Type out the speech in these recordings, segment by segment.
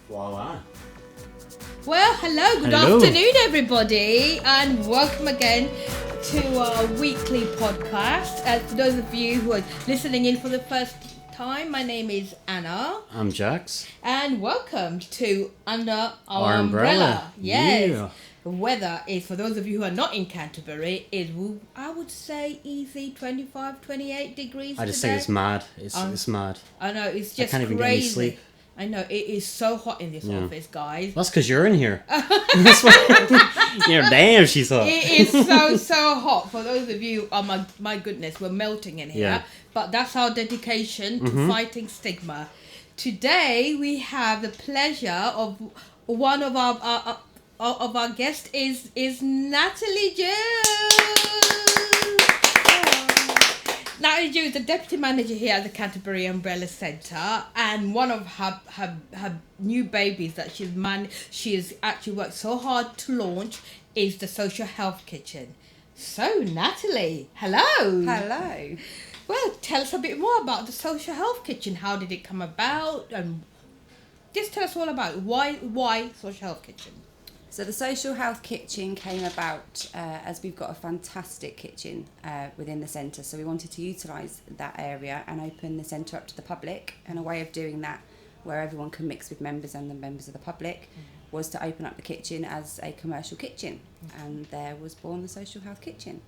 Voila. Well, good afternoon, everybody, and welcome again to our weekly podcast. For those of you who are listening in for the first time, my name is Anna. I'm Jax. And welcome to Under Our Umbrella. Yes. Yeah. The weather is, for those of you who are not in Canterbury, is, I would say, easy 25, 28 degrees I just today. think it's mad. It's mad. I know, it's just I can't even crazy. get any sleep. I know, it is so hot in this office, guys. That's because you're in here. That's why. Damn, she's hot. It is so hot. For those of you, oh my goodness, we're melting in here. Yeah. But that's our dedication to fighting stigma. Today, we have the pleasure of one of our guests is Natalie Jones. Natalie Jones is the deputy manager here at the Canterbury Umbrella Centre, and one of her new babies that she has actually worked so hard to launch is the Social Health Kitchen. So, Natalie, hello. Hello. Well, tell us a bit more about the Social Health Kitchen. How did it come about? And just tell us all about it. Why Social Health Kitchen? So the Social Health Kitchen came about as we've got a fantastic kitchen within the centre. So we wanted to utilise that area and open the centre up to the public. And a way of doing that, where everyone can mix with members and the members of the public, was to open up the kitchen as a commercial kitchen. And there was born the Social Health Kitchen.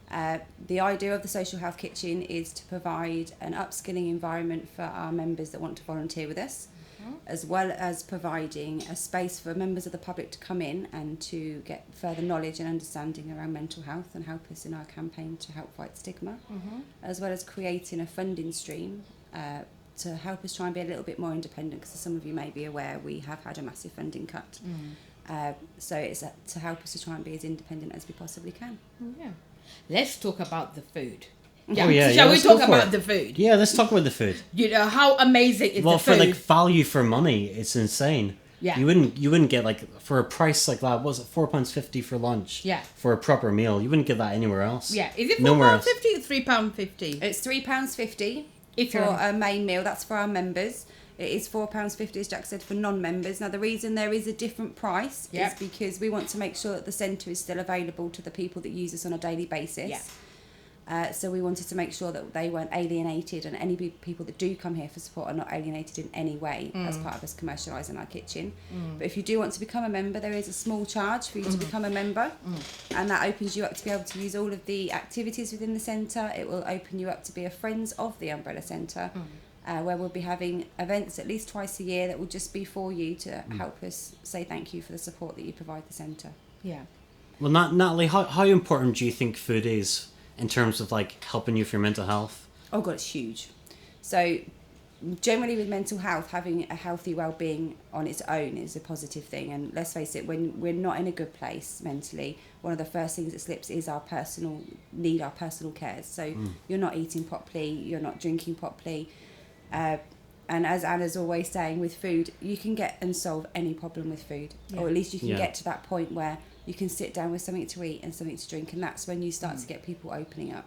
The idea of the Social Health Kitchen is to provide an upskilling environment for our members that want to volunteer with us, as well as providing a space for members of the public to come in and to get further knowledge and understanding around mental health and help us in our campaign to help fight stigma, as well as creating a funding stream to help us try and be a little bit more independent, because as some of you may be aware, we have had a massive funding cut. So it's to help us to try and be as independent as we possibly can. Yeah. Let's talk about the food. Yeah. Shall we talk about the food? Yeah, let's talk about the food. You know how amazing is the food. Well, for like value for money, it's insane. Yeah. You wouldn't get, like, for a price like that, was it £4.50 for lunch? Yeah. For a proper meal, you wouldn't get that anywhere else. Yeah. Is it £4.50 or £3.50? It's £3.50 for a main meal. That's for our members. It is £4.50, as Jack said, for non-members. Now, the reason there is a different price is because we want to make sure that the centre is still available to the people that use us on a daily basis. Yeah. So we wanted to make sure that they weren't alienated, and any people that do come here for support are not alienated in any way as part of us commercialising our kitchen. But if you do want to become a member, there is a small charge for you to become a member, and that opens you up to be able to use all of the activities within the centre. It will open you up to be a Friends of the Umbrella Centre, where we'll be having events at least twice a year that will just be for you to help us say thank you for the support that you provide the centre. Yeah. Well, Natalie, how important do you think food is in terms of, like, helping you with your mental health? Oh God, it's huge. So generally with mental health, having a healthy well-being on its own is a positive thing. And let's face it, when we're not in a good place mentally, one of the first things that slips is our personal cares. So you're not eating properly, you're not drinking properly. And as Anna's always saying, with food, you can get and solve any problem with food. Or at least you can get to that point where you can sit down with something to eat and something to drink, and that's when you start to get people opening up.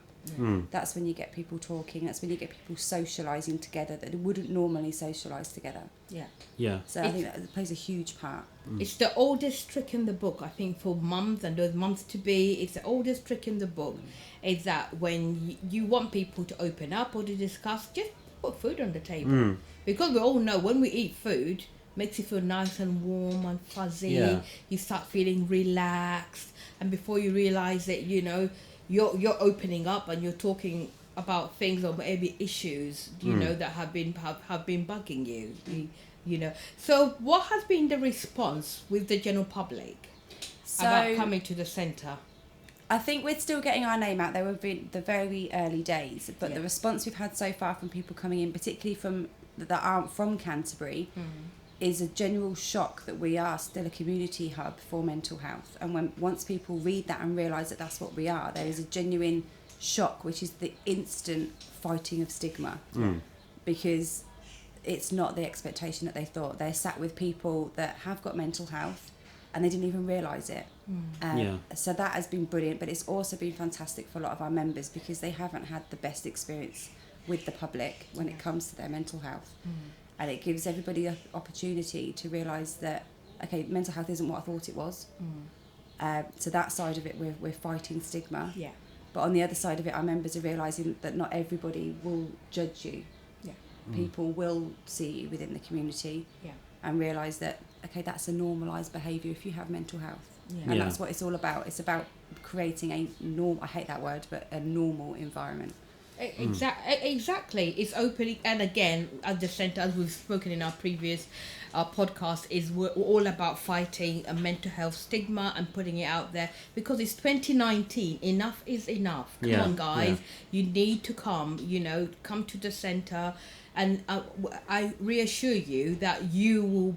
That's when you get people talking. That's when you get people socialising together that wouldn't normally socialise together. Yeah. So I think that plays a huge part. It's the oldest trick in the book, I think, for mums and those mums to be. It's the oldest trick in the book, is that when you want people to open up or to discuss, just put food on the table. Because we all know when we eat food, makes you feel nice and warm and fuzzy. Yeah. You start feeling relaxed, and before you realise it, you know, you're opening up and you're talking about things or maybe issues, you know, that have been bugging you. You know. So what has been the response with the general public about coming to the centre? I think we're still getting our name out there. We've been the very early days, but the response we've had so far from people coming in, particularly from that aren't from Canterbury, is a general shock that we are still a community hub for mental health. And once people read that and realise that that's what we are, there is a genuine shock, which is the instant fighting of stigma, because it's not the expectation that they thought. They're sat with people that have got mental health and they didn't even realise it. So that has been brilliant, but it's also been fantastic for a lot of our members because they haven't had the best experience with the public when it comes to their mental health. and it gives everybody an opportunity to realise that, okay, mental health isn't what I thought it was. So that side of it, we're fighting stigma. Yeah. But on the other side of it, our members are realising that not everybody will judge you. Yeah. People will see you within the community. Yeah. And realise that, okay, that's a normalised behaviour if you have mental health. Yeah. And Yeah. that's what it's all about. It's about creating a I hate that word, but a normal environment. Exactly. It's opening, and again, at the centre, as we've spoken in our previous podcast, is we're all about fighting a mental health stigma and putting it out there, because it's 2019. Enough is enough. Come Yeah, on, guys. yeah. You need to come. Come to the centre, and I reassure you that your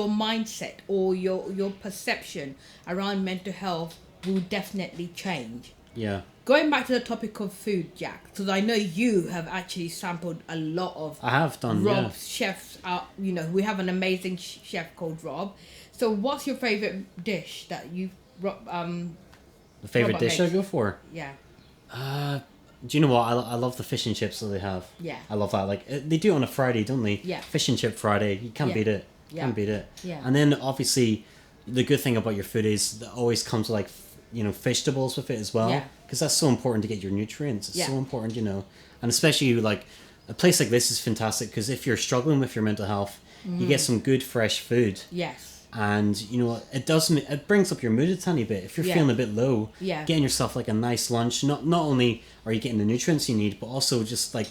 mindset or your perception around mental health will definitely change. Yeah. Going back to the topic of food, Jack, because I know you have actually sampled a lot of I have done, Rob's chefs. We have an amazing chef called Rob. So, what's your favorite dish that you've The favourite Robert dish I makes? go for? Yeah, Do you know what? I love the fish and chips that they have. Yeah. I love that. Like, they do it on a Friday, don't they? Yeah. Fish and chip Friday. You can't Yeah. beat it. Yeah. Can't beat it. Yeah. And then, obviously, the good thing about your food is that it always comes with, like, vegetables with it as well. Yeah. Because that's so important to get your nutrients. It's Yeah. so important, And especially, like, a place like this is fantastic because if you're struggling with your mental health, you get some good, fresh food. yes, And it brings up your mood a tiny bit. If you're Yeah. feeling a bit low, Yeah. getting yourself like a nice lunch. Not only are you getting the nutrients you need, but also just like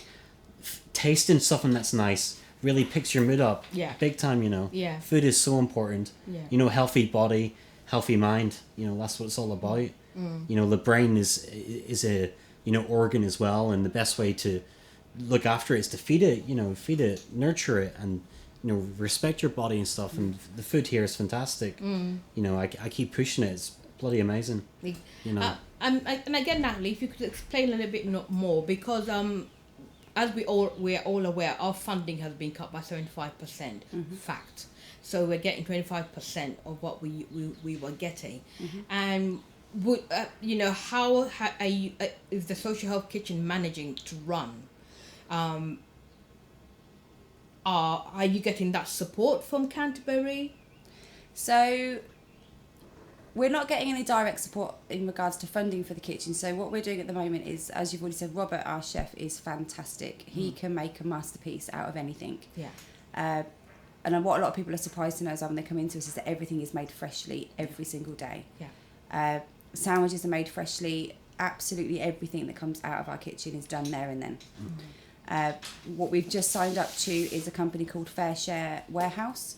tasting something that's nice really picks your mood up. Yeah. Big time. Yeah. Food is so important. Yeah. Healthy body, healthy mind. That's what it's all about. The brain is a organ as well, and the best way to look after it is to feed it, nurture it, and respect your body and stuff. And the food here is fantastic. I keep pushing it. It's bloody amazing. and again, Natalie, if you could explain a little bit more, because as we're all aware, our funding has been cut by 75%. Fact. So we're getting 25% of what we were getting, and would how are you, is the social health kitchen managing to run? Are you getting that support from Canterbury? So we're not getting any direct support in regards to funding for the kitchen. So what we're doing at the moment is, as you've already said, Robert, our chef, is fantastic. He can make a masterpiece out of anything. Yeah. And what a lot of people are surprised to know is when they come into us is that everything is made freshly every single day. Yeah. Sandwiches are made freshly. Absolutely everything that comes out of our kitchen is done there and then. What we've just signed up to is a company called Fair Share Warehouse.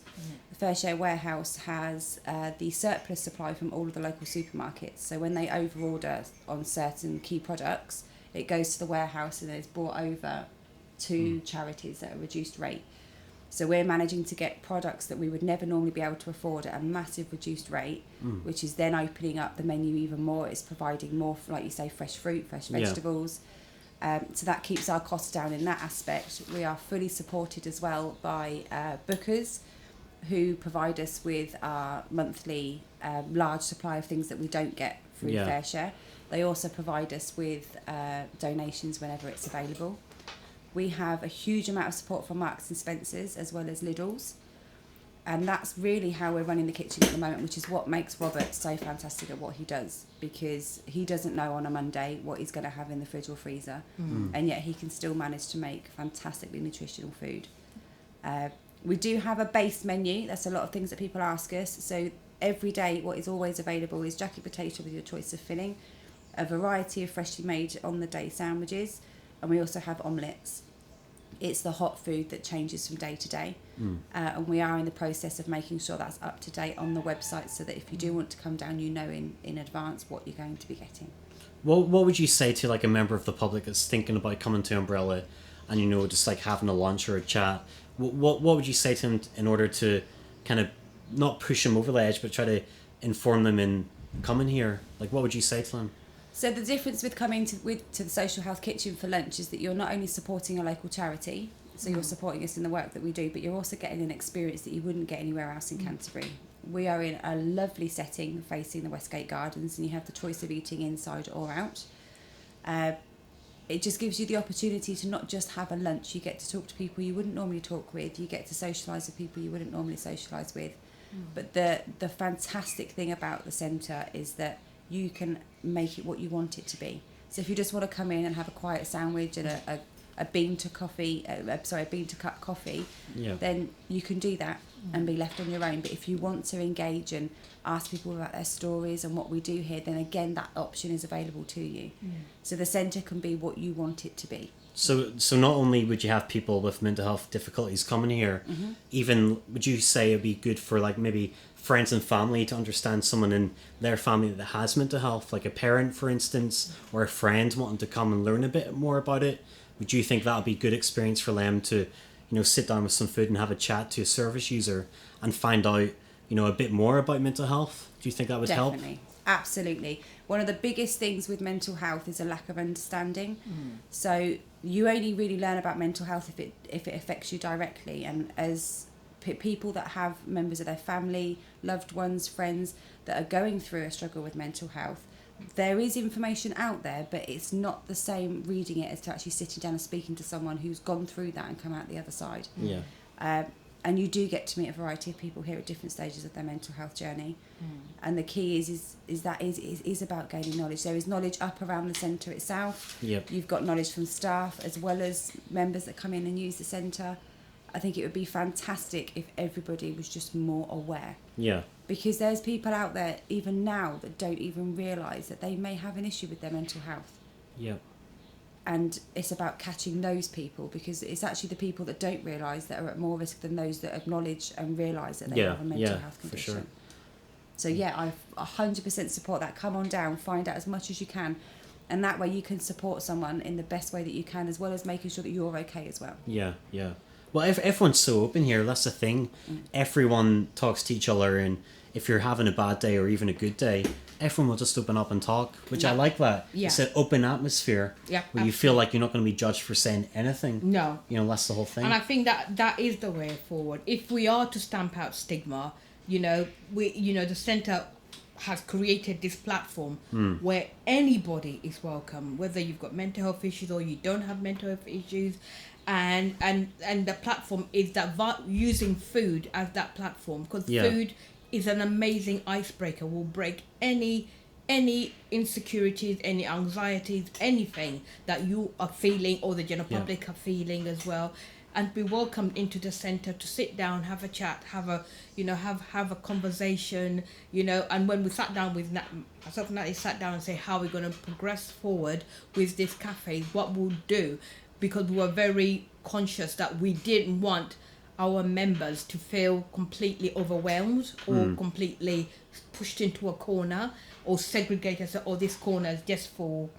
The Fair Share Warehouse has the surplus supply from all of the local supermarkets. So when they overorder on certain key products, it goes to the warehouse and then it's brought over to charities at a reduced rate. So we're managing to get products that we would never normally be able to afford at a massive reduced rate, which is then opening up the menu even more. It's providing more, like you say, fresh fruit, fresh vegetables. So that keeps our costs down in that aspect. We are fully supported as well by bookers who provide us with our monthly large supply of things that we don't get through Fair Share. They also provide us with donations whenever it's available. We have a huge amount of support from Marks and Spencer's as well as Lidl's. And that's really how we're running the kitchen at the moment, which is what makes Robert so fantastic at what he does, because he doesn't know on a Monday what he's going to have in the fridge or freezer, and yet he can still manage to make fantastically nutritional food. We do have a base menu. That's a lot of things that people ask us. So every day what is always available is jacket potato with your choice of filling, a variety of freshly made on the day sandwiches, and we also have omelettes. It's the hot food that changes from day to day, and we are in the process of making sure that's up to date on the website, so that if you do want to come down, you know in advance what you're going to be getting. What would you say to like a member of the public that's thinking about coming to Umbrella and just like having a lunch or a chat? What would you say to them in order to kind of not push them over the edge, but try to inform them in coming here? Like, what would you say to them? So the difference with coming to the Social Health Kitchen for lunch is that you're not only supporting a local charity, so you're supporting us in the work that we do, but you're also getting an experience that you wouldn't get anywhere else in Canterbury. We are in a lovely setting facing the Westgate Gardens, and you have the choice of eating inside or out. it just gives you the opportunity to not just have a lunch. You get to talk to people you wouldn't normally talk with. You get to socialise with people you wouldn't normally socialise with. But the fantastic thing about the centre is that you can make it what you want it to be. So if you just want to come in and have a quiet sandwich and a bean to cup coffee, then you can do that and be left on your own. But if you want to engage and ask people about their stories and what we do here, then again that option is available to you. So the centre can be what you want it to be. So not only would you have people with mental health difficulties coming here, even would you say it'd be good for like maybe friends and family to understand someone in their family that has mental health, like a parent, for instance, or a friend wanting to come and learn a bit more about it? Would you think that would be a good experience for them to, sit down with some food and have a chat to a service user and find out, a bit more about mental health? Do you think that would help? Definitely. Absolutely. One of the biggest things with mental health is a lack of understanding. So you only really learn about mental health if it affects you directly. And as people that have members of their family, loved ones, friends that are going through a struggle with mental health, there is information out there, but it's not the same reading it as to actually sitting down and speaking to someone who's gone through that and come out the other side. And you do get to meet a variety of people here at different stages of their mental health journey. And the key is about gaining knowledge. There is knowledge up around the centre itself. You've got knowledge from staff as well as members that come in and use the centre. I think it would be fantastic if everybody was just more aware. Because there's people out there even now that don't even realise that they may have an issue with their mental health. And it's about catching those people, because it's actually the people that don't realise that are at more risk than those that acknowledge and realise that they have a mental health condition. For sure. So I 100% support that. Come on down, find out as much as you can, and that way you can support someone in the best way that you can, as well as making sure that you're okay as well. Well, if everyone's so open here, that's the thing. Everyone talks to each other, and if you're having a bad day or even a good day, everyone will just open up and talk, which I like that. It's an open atmosphere where you feel like you're not going to be judged for saying anything. No. That's the whole thing. And I think that is the way forward. If we are to stamp out stigma, the centre has created this platform where anybody is welcome, whether you've got mental health issues or you don't have mental health issues. And the platform is that using food as that platform, because food is an amazing icebreaker, will break any insecurities, any anxieties, anything that you are feeling or the general public are feeling as well, and be welcomed into the centre to sit down, have a chat, have a conversation, and when we sat down with myself and Natalie sat down and say how we're going to progress forward with this cafe, what we'll do, because we were very conscious that we didn't want our members to feel completely overwhelmed or completely pushed into a corner or segregated, or this corner is just for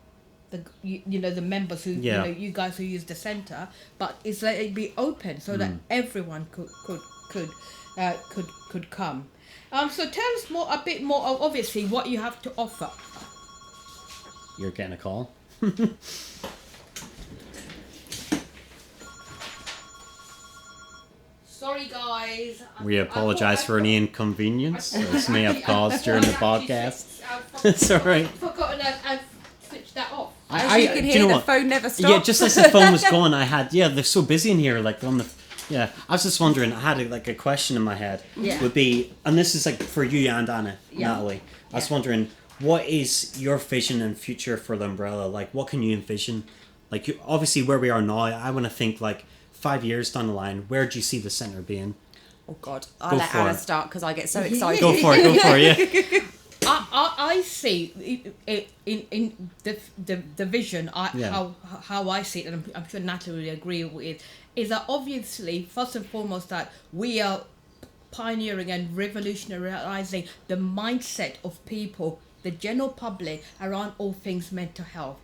the members who you guys who use the centre, but it's let it be open so that everyone could come. So tell us a bit more of, obviously, what you have to offer. You're getting a call. Sorry, guys. We apologise for any inconvenience this may have caused during the podcast. It's all right. I've forgotten I've switched that off. As you can hear, the phone never stops. Yeah, just as the phone was going, they're so busy in here, like on the. I was just wondering. I had a question in my head. Would be, and this is like for you and Anna, Natalie. I was wondering, what is your vision and future for the umbrella? Like, what can you envision? Like, obviously, where we are now, I want to think like 5 years down the line. Where do you see the centre being? Oh God, I'll let Anna start because I get so excited. Go for it. I see it in the vision. How I see it, and I'm sure Natalie will agree with, is that obviously first and foremost that we are pioneering and revolutionising the mindset of people, the general public, around all things mental health.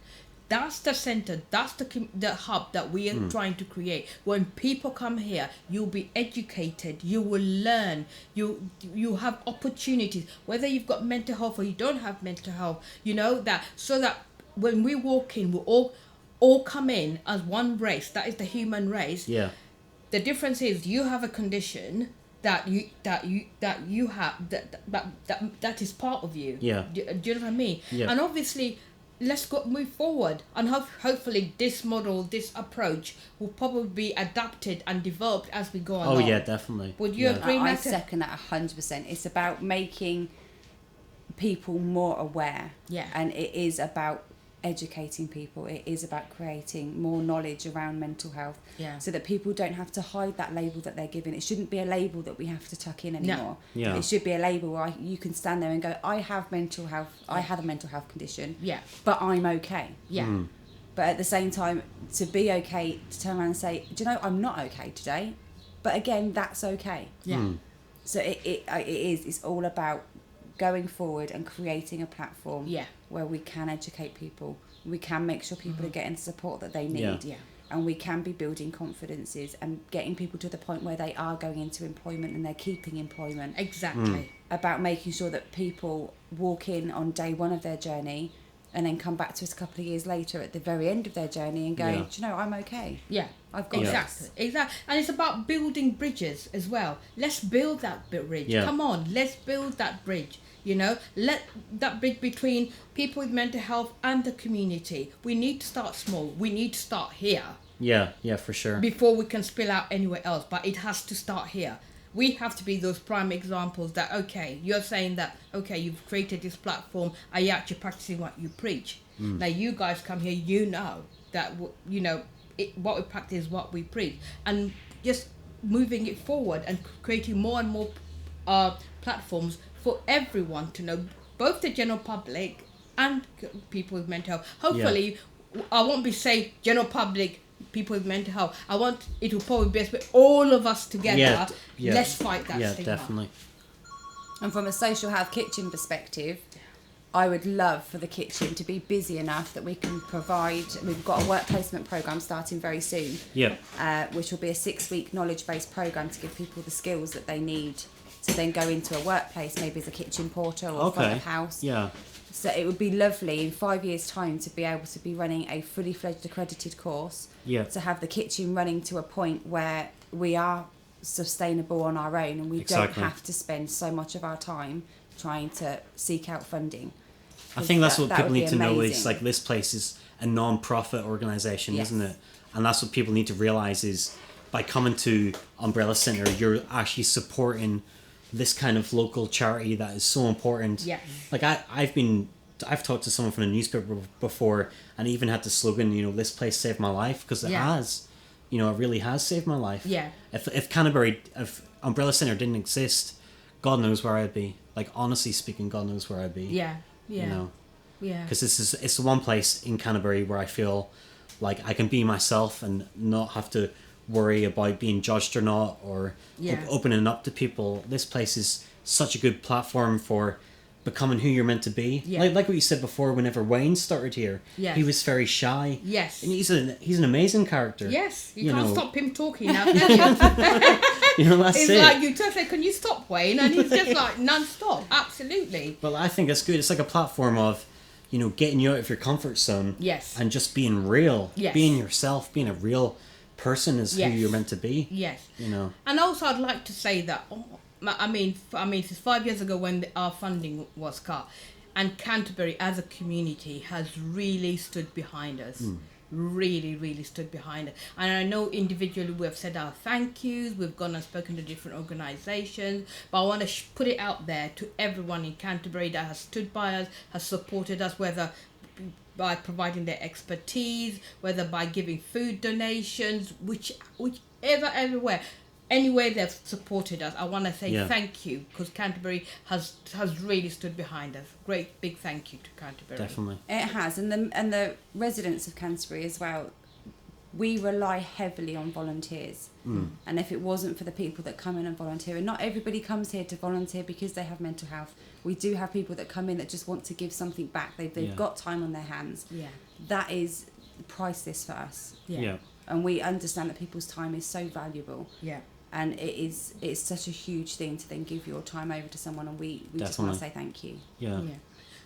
That's the centre, that's the hub that we are trying to create. When people come here, you'll be educated, you will learn, you have opportunities, whether you've got mental health or you don't have mental health, that, so that when we walk in, we all come in as one race, that is the human race. The difference is you have a condition that you have that is part of you. Do you know what I mean? And obviously, let's go move forward, and hopefully this model, this approach will probably be adapted and developed as we go along. Oh yeah, definitely. Would you agree, I Natalie? second that 100%. It's about making people more aware. Yeah. And it is about educating people. It is about creating more knowledge around mental health. Yeah. So that people don't have to hide that label that they're given. It shouldn't be a label that we have to tuck in anymore. Yeah. It should be a label where you can stand there and go, I have mental health. I have a mental health condition. Yeah. But I'm okay. Yeah. But at the same time, to be okay, to turn around and say, do you know, I'm not okay today. But again, that's okay. Yeah. So it's all about going forward and creating a platform where we can educate people. We can make sure people are getting the support that they need. Yeah. And we can be building confidences and getting people to the point where they are going into employment and they're keeping employment. Exactly. About making sure that people walk in on day one of their journey and then come back to us a couple of years later at the very end of their journey and go, do you know, I'm okay. Yeah. I've got Exactly. And it's about building bridges as well. Let's build that bridge. Yeah. Come on, let's build that bridge. You know, let that bridge between people with mental health and the community. We need to start small. We need to start here Yeah, for sure. before we can spill out anywhere else. But it has to start here. We have to be those prime examples that, okay, you're saying that, okay, you've created this platform. Are you actually practicing what you preach? Now, you guys come here, you know that, you know, what we practice is what we preach. And just moving it forward and creating more and more platforms for everyone to know, both the general public and people with mental health. Hopefully, I won't be saying general public, people with mental health. I want it to probably be all of us together. Let's fight that stigma. Yeah, definitely. And from a social health kitchen perspective, I would love for the kitchen to be busy enough that we can provide, we've got a work placement programme starting very soon, which will be a 6-week knowledge-based programme to give people the skills that they need to then go into a workplace, maybe as a kitchen porter or front of house. Yeah. So it would be lovely in 5 years' time to be able to be running a fully fledged accredited course, to have the kitchen running to a point where we are sustainable on our own and we don't have to spend so much of our time trying to seek out funding. I think that's what people need to know is like this place is a non-profit organisation, isn't it? And that's what people need to realise is by coming to Umbrella Centre, you're actually supporting this kind of local charity that is so important. Yes. Like I've talked to someone from the newspaper before and even had the slogan, you know, this place saved my life, because it has. You know, it really has saved my life. Yeah. If Umbrella Centre didn't exist, God knows where I'd be. Like, honestly speaking, God knows where I'd be. Yeah. You know? Yeah. Because it's the one place in Canterbury where I feel like I can be myself and not have to worry about being judged or not, or opening up to people. This place is such a good platform for becoming who you're meant to be. Yeah. Like what you said before, whenever Wayne started here, he was very shy. Yes. And he's an amazing character. Yes. You can't stop him talking now, can you? You know, that's it's it. like you just say, can you stop, Wayne? And he's just like non-stop. Absolutely. Well, I think it's good. It's like a platform of, you know, getting you out of your comfort zone. Yes. And just being real. Yes. Being yourself, being a real person is who you're meant to be. Yes. You know. And also I'd like to say that, I mean, since 5 years ago when our funding was cut, and Canterbury as a community has really stood behind us. Really, really stood behind it. And I know individually we have said our thank yous, we've gone and spoken to different organisations, but I want to put it out there to everyone in Canterbury that has stood by us, has supported us, whether by providing their expertise, whether by giving food donations, whichever, everywhere. Anyway they've supported us, I want to say thank you, because Canterbury has really stood behind us. Great big thank you to Canterbury. Definitely. It has, and the residents of Canterbury as well. We rely heavily on volunteers, and if it wasn't for the people that come in and volunteer, and not everybody comes here to volunteer because they have mental health. We do have people that come in that just want to give something back. They've got time on their hands. Yeah, that is priceless for us. Yeah, and we understand that people's time is so valuable. Yeah. And it's such a huge thing to then give your time over to someone, and we just want to say thank you. Yeah.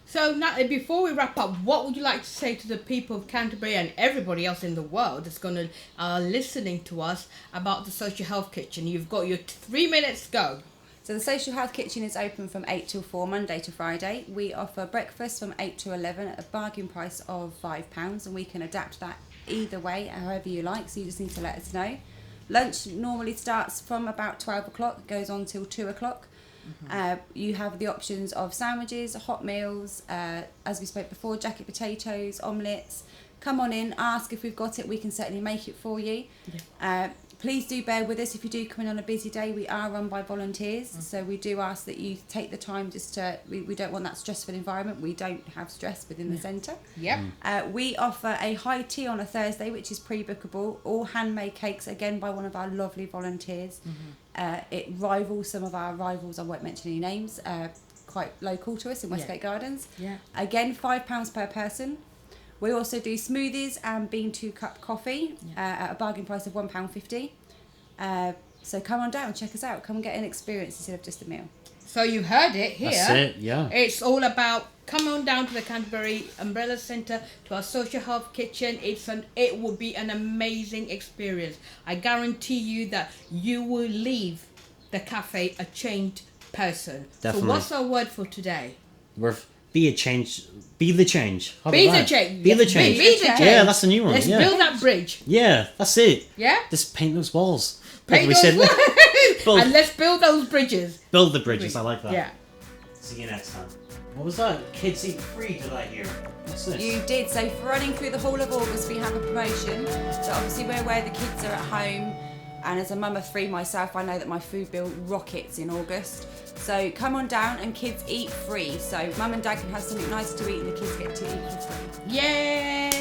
So Natalie, before we wrap up, what would you like to say to the people of Canterbury and everybody else in the world that's going to listening to us about the Social Health Kitchen? You've got your 3 minutes to go. So the Social Health Kitchen is open from 8 till 4, Monday to Friday. We offer breakfast from 8 to 11 at a bargain price of £5, and we can adapt that either way, however you like, so you just need to let us know. Lunch normally starts from about 12 o'clock, goes on till 2 o'clock. You have the options of sandwiches, hot meals, as we spoke before, jacket potatoes, omelettes. Come on in, ask if we've got it, we can certainly make it for you. Please do bear with us if you do come in on a busy day. We are run by volunteers, so we do ask that you take the time just to, we don't want that stressful environment. We don't have stress within the centre. We offer a high tea on a Thursday, which is pre-bookable, all handmade cakes, again by one of our lovely volunteers. It rivals some of our rivals, I won't mention any names, quite local to us in Westgate Gardens. Again, £5 per person. We also do smoothies and bean 2-cup coffee at a bargain price of £1.50. So come on down, check us out. Come and get an experience instead of just a meal. So you heard it here. That's it, yeah. It's all about come on down to the Canterbury Umbrella Centre, to our Social Health Kitchen. It will be an amazing experience. I guarantee you that you will leave the cafe a changed person. Definitely. So what's our word for today? Be the change. Be the change. Be the change. Yeah, that's the new one. Let's build that bridge. Yeah, that's it. Yeah? Just paint those walls. Paint Like those we said, and let's build those bridges. build the bridges. I like that. Yeah. See you next time. What was that? Kids eat free, did I hear? What's this? You did. So for running through the whole of August, we have a promotion. So obviously we're where the kids are at home. And as a mum of 3 myself, I know that my food bill rockets in August. So come on down and kids eat free. So mum and dad can have something nice to eat and the kids get to eat for free. Yay!